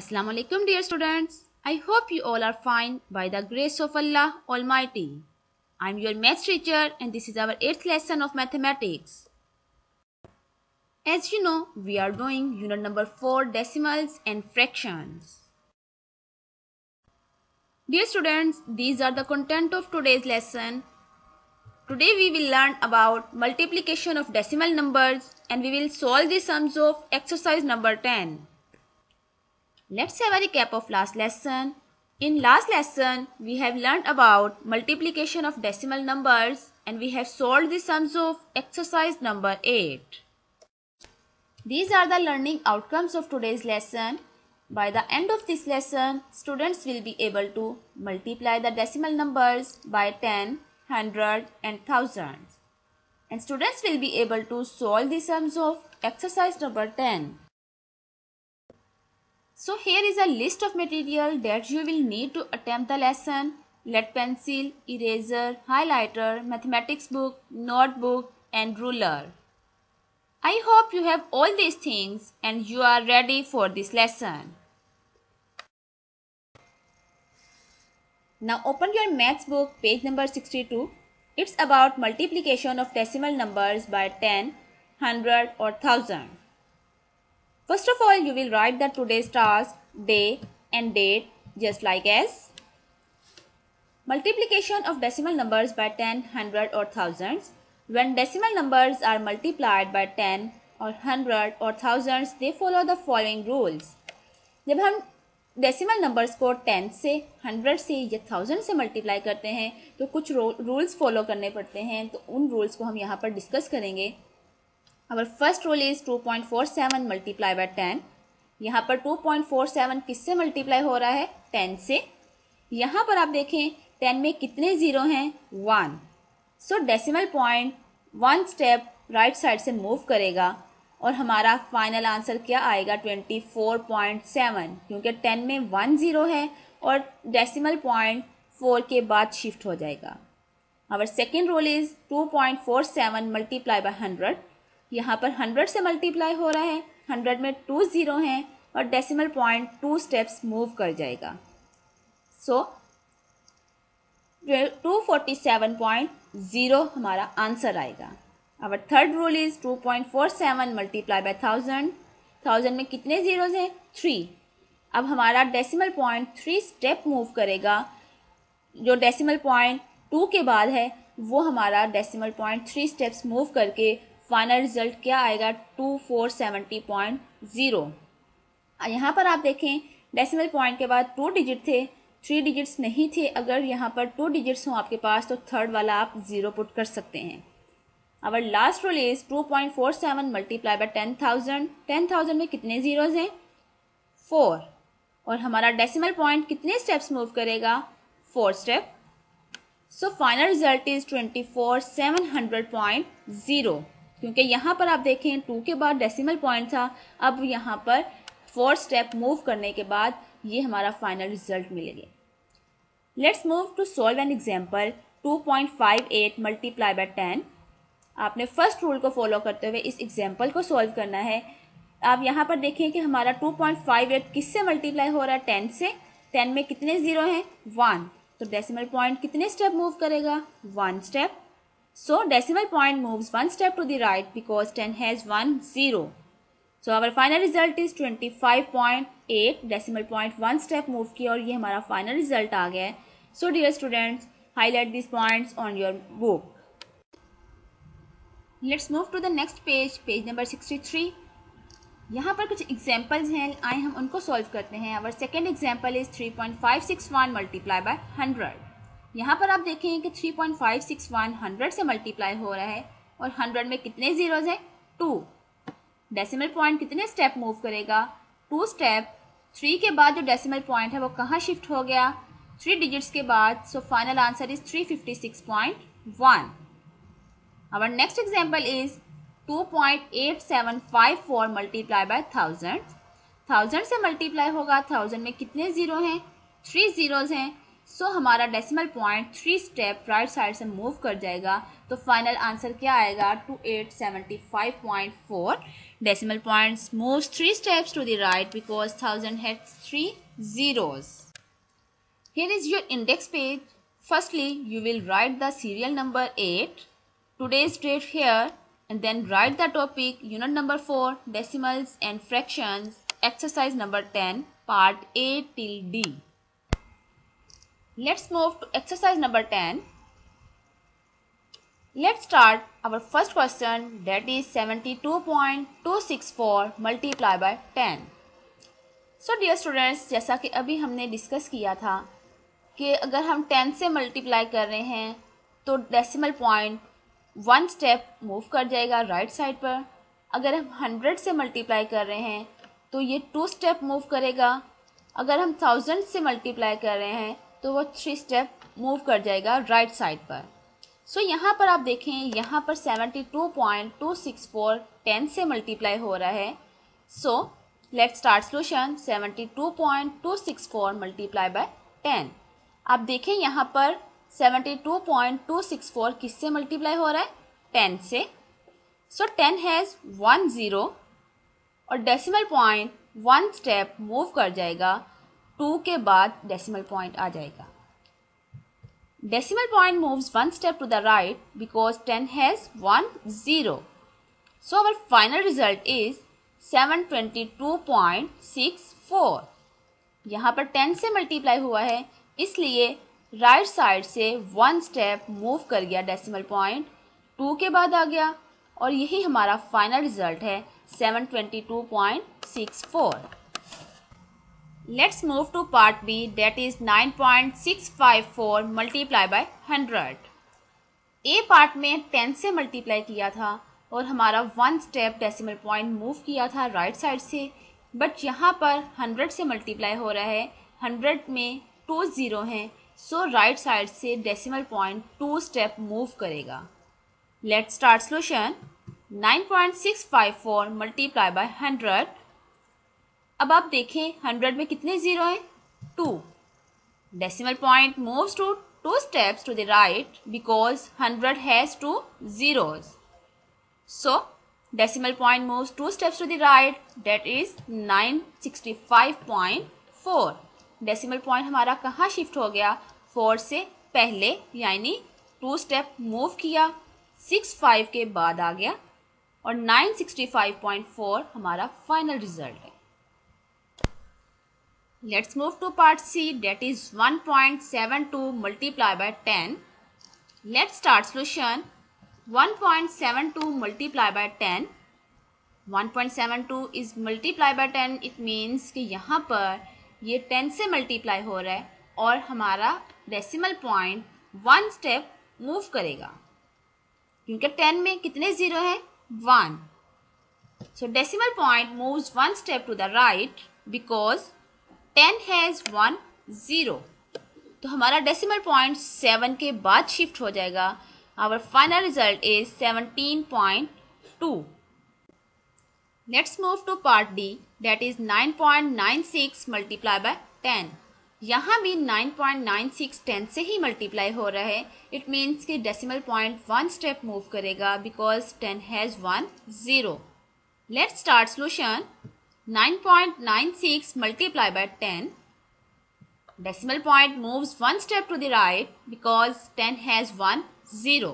Assalamu alaikum dear students. I hope you all are fine by the grace of Allah Almighty. I am your maths teacher and this is our 8th lesson of mathematics. As you know, we are doing unit number 4 decimals and fractions. Dear students, these are the content of today's lesson. Today we will learn about multiplication of decimal numbers and we will solve the sums of exercise number 10. Let's have a recap of last lesson. In last lesson, we have learned about multiplication of decimal numbers and we have solved the sums of exercise number 8. These are the learning outcomes of today's lesson. By the end of this lesson, students will be able to multiply the decimal numbers by 10, 100 and thousands. And students will be able to solve the sums of exercise number 10. So here is a list of material that you will need to attempt the lesson: lead pencil, eraser, highlighter, mathematics book, notebook and ruler. I hope you have all these things and you are ready for this lesson. Now open your maths book, page number 62. It's about multiplication of decimal numbers by 10, 100 or 1000. First of all, you will write the today's task, day and date just like as. Multiplication of decimal numbers by 10, 100 or thousands. When decimal numbers are multiplied by 10 or 100 or thousands, they follow the following rules. जब हम decimal numbers को 10 से 100 से या 1000 से multiply करते हैं तो कुछ रूल्स फॉलो करने पड़ते हैं, तो उन रूल्स को हम यहाँ पर डिस्कस करेंगे. Our first rule is 2.47 multiply by 10. यहाँ पर 2.47 किससे मल्टीप्लाई हो रहा है? 10 से. यहाँ पर आप देखें 10 में कितने ज़ीरो हैं? 1. सो decimal point 1 step right side से मूव करेगा और हमारा फाइनल आंसर क्या आएगा? 24.7, क्योंकि 10 में 1 ज़ीरो है और डेसिमल पॉइंट 4 के बाद शिफ्ट हो जाएगा. Our second rule is 2.47 multiply by 100. यहाँ पर 100 से मल्टीप्लाई हो रहा है, 100 में 2 ज़ीरो हैं और डेसिमल पॉइंट 2 स्टेप्स मूव कर जाएगा. सो 247.0 हमारा आंसर आएगा. Our third rule is 2.47 multiply by 1000. 1000 में कितने ज़ीरोज़ हैं? 3. अब हमारा डेसिमल पॉइंट 3 स्टेप मूव करेगा. जो डेसिमल पॉइंट 2 के बाद है वो हमारा डेसिमल पॉइंट 3 स्टेप्स मूव करके फाइनल रिजल्ट क्या आएगा? 2470.0. यहाँ पर आप देखें डेसिमल पॉइंट के बाद 2 डिजिट थे, 3 डिजिट्स नहीं थे. अगर यहाँ पर 2 डिजिट्स हों आपके पास तो थर्ड वाला आप 0 पुट कर सकते हैं. Our last rule is 2.47 multiply by 10,000. 10,000 में कितने ज़ीरोज़ हैं? 4. और हमारा डेसिमल पॉइंट कितने स्टेप्स मूव करेगा? 4 step. So final result is 24,700.0. क्योंकि यहाँ पर आप देखें 2 के बाद डेसिमल पॉइंट था, अब यहाँ पर 4 स्टेप मूव करने के बाद ये हमारा फाइनल रिजल्ट मिलेगा. Let's move to solve an example. 2.58 multiply by 10. आपने फर्स्ट रूल को फॉलो करते हुए इस एग्जांपल को सॉल्व करना है. आप यहाँ पर देखें कि हमारा 2.58 किससे मल्टीप्लाई हो रहा है? 10 से. 10 में कितने ज़ीरो हैं? 1. तो डेसिमल पॉइंट कितने स्टेप मूव करेगा? 1 step. So decimal point moves 1 step to the right because 10 has 1 0. So our final result is 25.8. Decimal point 1 step move किया और ये हमारा final result आ गया है. So dear students, highlight these points on your book. Let's move to the next page, page number 63. यहाँ पर कुछ examples हैं, आए हम उनको solve करते हैं. Our second example is 3.561 multiply by 100. यहाँ पर आप देखें कि 3.561 100 से मल्टीप्लाई हो रहा है और 100 में कितने ज़ीरोज़ हैं? 2. डेसिमल पॉइंट कितने स्टेप मूव करेगा? 2 स्टेप. 3 के बाद जो डेसिमल पॉइंट है वो कहाँ शिफ्ट हो गया? 3 डिजिट्स के बाद. So final answer is 356.1. Our next example is 2.8754 multiply by 1000. 1000 से मल्टीप्लाई होगा. 1000 में कितने ज़ीरो हैं? 3 ज़ीरोज़ हैं. सो हमारा decimal point 3 step right side से मूव कर जाएगा। तो फाइनल आंसर क्या आएगा? 2875.4। Decimal points moves 3 steps to the right because 1000 has 3 zeros. Here is your index page. Firstly, you will write the serial number 8, today's date here, and then write the topic unit number 4, decimals and fractions, exercise number 10, part A till D. Let's move to exercise number 10. Let's start our first question, that is 72.264 multiply by 10. So dear students, जैसा कि अभी हमने discuss किया था कि अगर हम 10 से मल्टीप्लाई कर रहे हैं तो डेसिमल पॉइंट 1 स्टेप मूव कर जाएगा राइट साइड पर। अगर हम 100 से मल्टीप्लाई कर रहे हैं तो ये 2 स्टेप मूव करेगा। अगर हम 1000 से मल्टीप्लाई कर रहे हैं तो वो 3 स्टेप मूव कर जाएगा राइट साइड पर। सो यहाँ पर आप देखें, यहाँ पर 72.264 10 से मल्टीप्लाई हो रहा है। So let's start solution. 72.264 multiply by 10। आप देखें यहाँ पर 72.264 किससे मल्टीप्लाई हो रहा है? 10 से। सो 10 हैज़ 1 0 और डेसिमल पॉइंट 1 स्टेप मूव कर जाएगा। 2 के बाद डेसिमल पॉइंट आ जाएगा। Decimal point moves 1 step to the right because 10 has 1 0. So our final result is 722.64. यहाँ पर 10 से मल्टीप्लाई हुआ है इसलिए राइट साइड से 1 स्टेप मूव कर गया डेसिमल पॉइंट, 2 के बाद आ गया और यही हमारा फाइनल रिजल्ट है 722.64. Let's move to part B, that is 9.654 multiply by 100. A part में 10 से मल्टीप्लाई किया था और हमारा 1 स्टेप डेसिमल पॉइंट मूव किया था राइट साइड से, बट यहाँ पर 100 से मल्टीप्लाई हो रहा है। 100 में 2 0 हैं, सो राइट साइड से डेसिमल पॉइंट 2 स्टेप मूव करेगा। Let's start solution. 9.654 multiply by 100। अब आप देखें 100 में कितने जीरो हैं? 2। Decimal point moves to 2 steps to the right because 100 has 2 zeros. So decimal point moves 2 steps to the right, that is 965.4. Decimal point हमारा कहाँ shift हो गया? 4 से पहले, यानी 2 स्टेप मूव किया, 65 के बाद आ गया और 965.4 हमारा फाइनल रिजल्ट है। Let's move to part C, that is 1.72 multiply by 10. Let's start solution. 1.72 multiply by 10. 1.72 is multiply by 10. It means कि यहाँ पर ये 10 से मल्टीप्लाई हो रहा है और हमारा डेसिमल पॉइंट 1 स्टेप मूव करेगा क्योंकि 10 में कितने जीरो हैं? 1. So decimal point moves 1 step to the right because 10 has 1 0. तो हमारा डेसिमल पॉइंट 7 के बाद शिफ्ट हो जाएगा। Our final result is 17.2. Let's move to part D, that is 9.96 multiply by 10. यहाँ भी 9.96 10 से ही मल्टीप्लाई हो रहा है। इट मीन्स कि डेसिमल पॉइंट 1 स्टेप मूव करेगा because 10 has 1 0. Let's start solution. 9.96 multiply by 10. Decimal point moves 1 step to the right because 10 has 1 0.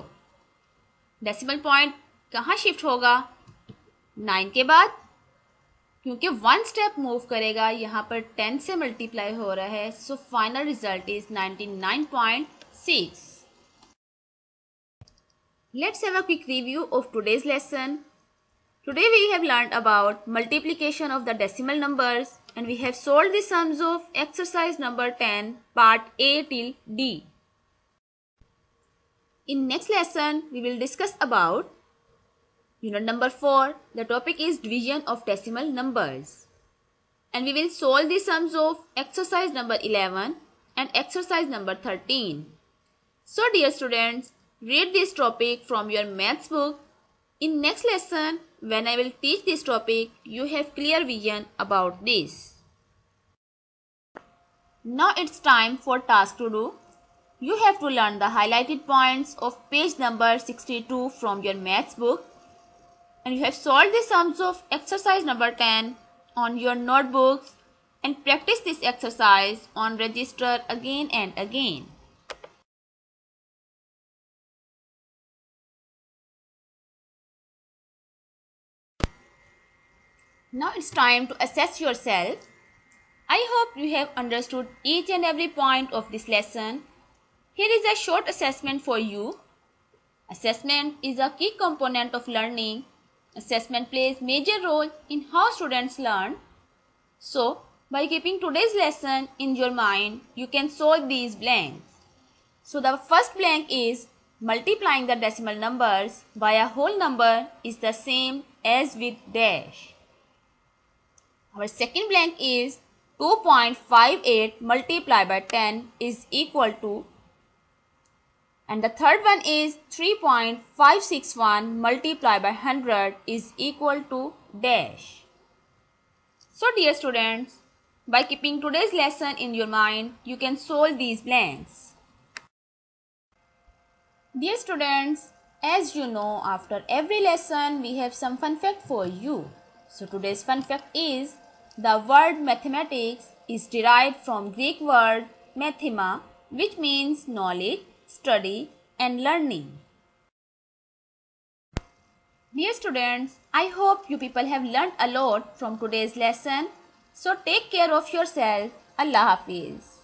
Decimal point कहाँ shift होगा? 9 के बाद, क्योंकि 1 स्टेप मूव करेगा। यहाँ पर 10 से मल्टीप्लाई हो रहा है, सो final result is 99.6. Let's have a quick review of today's lesson. Today we have learned about multiplication of the decimal numbers and we have solved the sums of exercise number 10 part A till D. In next lesson we will discuss about unit number 4. The topic is division of decimal numbers and we will solve the sums of exercise number 11 and exercise number 13. So dear students, read this topic from your maths book. In next lesson, when I will teach this topic, you have clear vision about this. Now it's time for task to do. You have to learn the highlighted points of page number 62 from your maths book, and you have solved the sums of exercise number 10 on your notebooks and practice this exercise on register again and again. Now it's time to assess yourself. I hope you have understood each and every point of this lesson. Here is a short assessment for you. Assessment is a key component of learning. Assessment plays major role in how students learn. So, by keeping today's lesson in your mind, you can solve these blanks. So, the first blank is multiplying the decimal numbers by a whole number is the same as with dash. Our second blank is 2.58 multiplied by 10 is equal to, and the third one is 3.561 multiplied by 100 is equal to dash. So dear students, by keeping today's lesson in your mind, you can solve these blanks. Dear students, as you know, after every lesson we have some fun fact for you. So today's fun fact is, the word mathematics is derived from Greek word mathema, which means knowledge, study and learning. Dear students, I hope you people have learned a lot from today's lesson. So take care of yourself. Allah Hafiz.